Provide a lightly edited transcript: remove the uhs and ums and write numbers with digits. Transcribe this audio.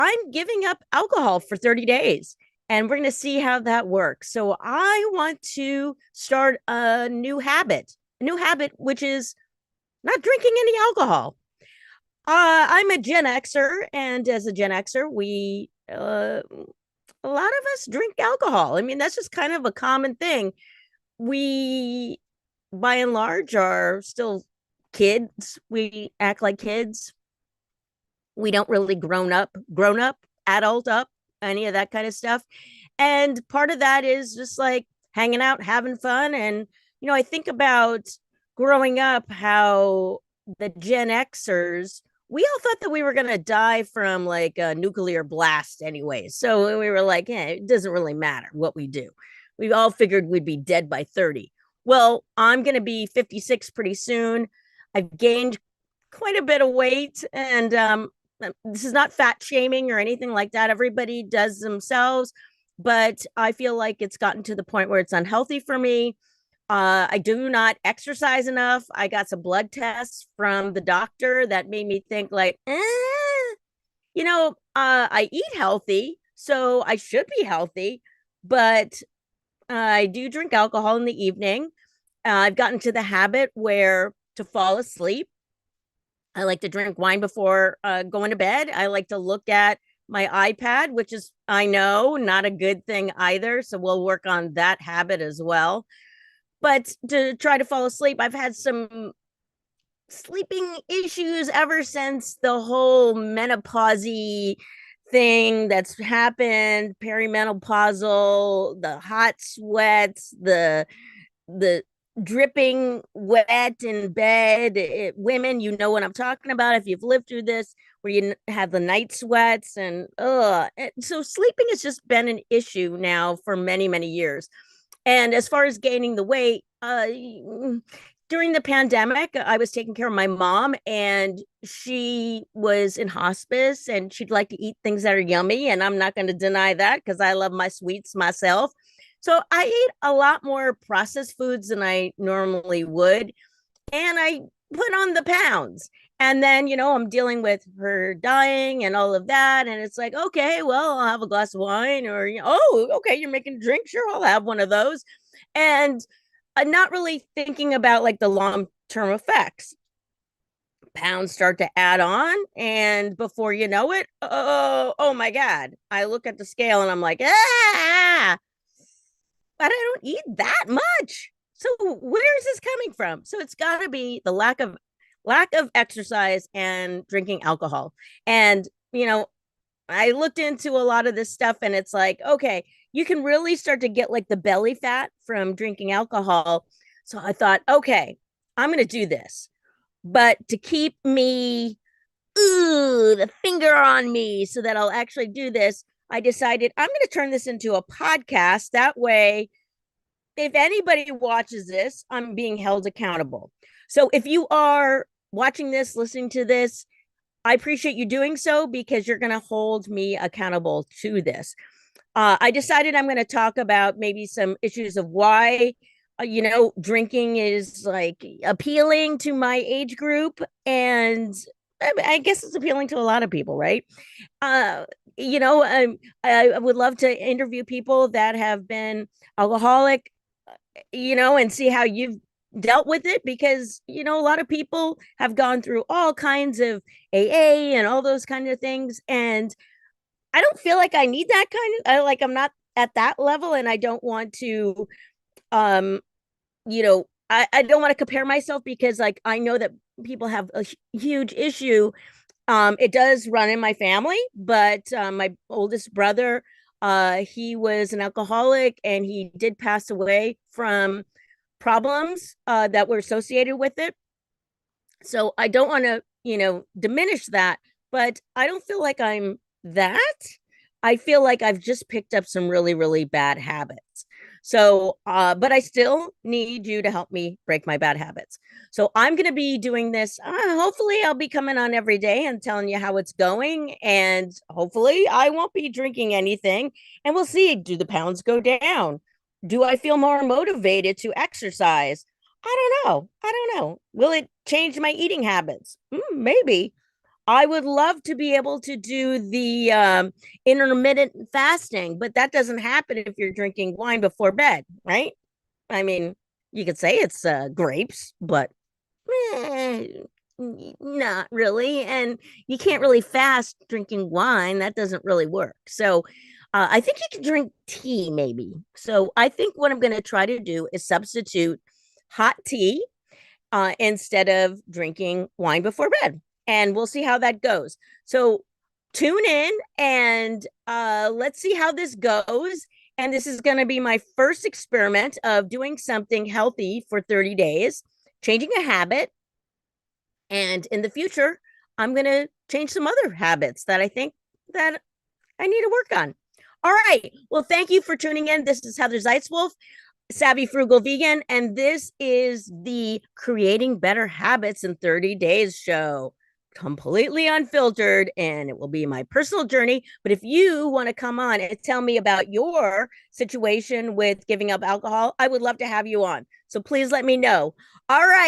I'm giving up alcohol for 30 days and we're going to see how that works. So I want to start a new habit, which is not drinking any alcohol. I'm a Gen Xer, and as a Gen Xer, a lot of us drink alcohol. I mean, that's just kind of a common thing. We, by and large, are still kids. We act like kids. We don't really grown up, adult up, any of that kind of stuff. And part of that is just like hanging out, having fun. And, I think about growing up how the Gen Xers, we all thought that we were going to die from like a nuclear blast anyway. So we were like, yeah, it doesn't really matter what we do. We all figured we'd be dead by 30. Well, I'm going to be 56 pretty soon. I've gained quite a bit of weight, and this is not fat shaming or anything like that. Everybody does themselves, but I feel like it's gotten to the point where it's unhealthy for me. I do not exercise enough. I got some blood tests from the doctor that made me think like, I eat healthy, so I should be healthy, but I do drink alcohol in the evening. I've gotten to the habit where to fall asleep, I like to drink wine before going to bed. I like to look at my iPad, which is, I know, not a good thing either. So we'll work on that habit as well. But to try to fall asleep, I've had some sleeping issues ever since the whole menopause thing that's happened, perimenopausal, the hot sweats, the dripping wet in bed. Women, you know what I'm talking about if you've lived through this, where you have the night sweats and so sleeping has just been an issue now for many, many years. And as far as gaining the weight, during the pandemic, I was taking care of my mom, and she was in hospice, and she'd like to eat things that are yummy. And I'm not going to deny that because I love my sweets myself. So I ate a lot more processed foods than I normally would. And I put on the pounds. And then, I'm dealing with her dying and all of that. And it's like, okay, well, I'll have a glass of wine, or, oh, okay, you're making a drink. Sure, I'll have one of those. And I'm not really thinking about like the long term effects. Pounds start to add on, and before you know it, oh my God, I look at the scale and I'm like, but I don't eat that much. So where is this coming from? So it's got to be the lack of exercise and drinking alcohol. And I looked into a lot of this stuff, and it's like, okay, you can really start to get like the belly fat from drinking alcohol. So I thought, okay, I'm going to do this. But to keep me, the finger on me so that I'll actually do this, I decided I'm going to turn this into a podcast. That way, if anybody watches this, I'm being held accountable. So if you are watching this, listening to this, I appreciate you doing so because you're going to hold me accountable to this. I decided I'm going to talk about maybe some issues of why, drinking is like appealing to my age group. And I guess it's appealing to a lot of people, right? Uh, I would love to interview people that have been alcoholic, and see how you've dealt with it, because a lot of people have gone through all kinds of AA and all those kind of things, and I don't feel like I need that kind of I'm not at that level, and I don't want to um I don't want to compare myself, because like I know that people have a huge issue. It does run in my family, but my oldest brother, he was an alcoholic, and he did pass away from problems that were associated with it. So I don't want to, diminish that, but I don't feel like I'm that. I feel like I've just picked up some really, really bad habits. So, but I still need you to help me break my bad habits. So I'm going to be doing this. Hopefully, I'll be coming on every day and telling you how it's going. And hopefully, I won't be drinking anything. And we'll see, do the pounds go down? Do I feel more motivated to exercise? I don't know. I don't know. Will it change my eating habits? Maybe. I would love to be able to do the intermittent fasting, but that doesn't happen if you're drinking wine before bed, right? I mean, you could say it's grapes, but eh, not really. And you can't really fast drinking wine. That doesn't really work. So I think you can drink tea maybe. So I think what I'm going to try to do is substitute hot tea instead of drinking wine before bed. And we'll see how that goes. So tune in and let's see how this goes. And this is going to be my first experiment of doing something healthy for 30 days, changing a habit. And in the future, I'm going to change some other habits that I think that I need to work on. All right. Well, thank you for tuning in. This is Heather Zeitzwolfe, Savvy Frugal Vegan, and this is the Creating Better Habits in 30 Days show. Completely unfiltered, and it will be my personal journey. But if you want to come on and tell me about your situation with giving up alcohol, I would love to have you on. So please let me know. All right.